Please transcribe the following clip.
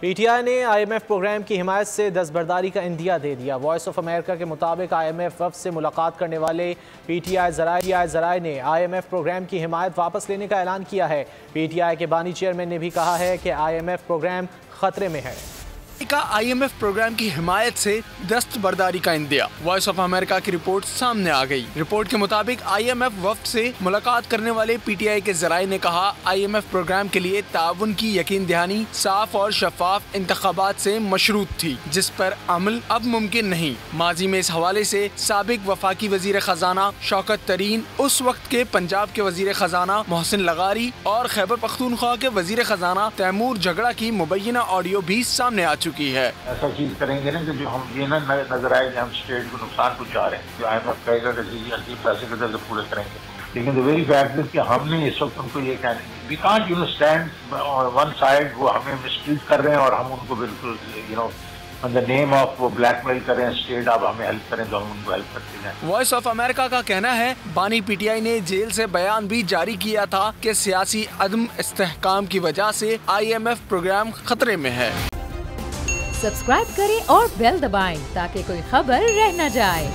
PTI ने IMF programme की हिमायत से दस्तबरदारी का इंदिया दे दिया। वॉइस ऑफ अमेरिका के मुताबिक IMF वफ़द से मुलाकात करने वाले पीटीआई ज़राए ने IMF प्रोग्राम की हिमायत वापस लेने का ऐलान किया है। पीटीआई के बानी चेयरमैन ने भी कहा है कि IMF प्रोग्राम खतरे में है। का IMF प्रोग्राम की हिमायत से दस्तबरदारी का इंदिया। वॉइस ऑफ अमेरिका की रिपोर्ट सामने आ गई। रिपोर्ट के मुताबिक IMF वफ़द से मुलाकात करने वाले पीटीआई के ज़राए ने कहा, IMF प्रोग्राम के लिए ताउन की यकीन दहानी साफ और शफाफ इंतखाबात से मशरूत थी, जिस पर अमल अब मुमकिन नहीं। माजी में इस हवाले से साबिक वफाकी वजीर खजाना शौकत तरीन, उस वक्त के पंजाब के वजीर खजाना मोहसिन लगारी और खैबर पख्तूनख्वा के वजीर खजाना तैमूर झगड़ा की मुबैना ऑडियो भी सामने आ चुकी है। ऐसा चीज करेंगे ना कि जो हम ये ना नजर आए कि हम स्टेट को नुकसान पहुंचा रहे हैं। जो IMF कहेगा कि पैसे किधर से पूरे करेंगे, लेकिन द वेरी फैक्ट इज कि हमने इस वक्त उनको ये कहना, we can't stand one side. वो हमें मिसट्रीट कर रहे हैं और हम उनको बिल्कुल ऑन द नेम ऑफ वो ब्लैकमेल करें स्टेट, आप हमें हेल्प करें तो हम उनको हेल्प करते हैं। वॉइस ऑफ अमेरिका का कहना है, बानी पीटीआई ने जेल से बयान भी जारी किया था कि सियासी अदम इस्तेहकाम की वजह से IMF प्रोग्राम खतरे में है। सब्सक्राइब करें और बेल दबाएं ताकि कोई खबर रह न जाए।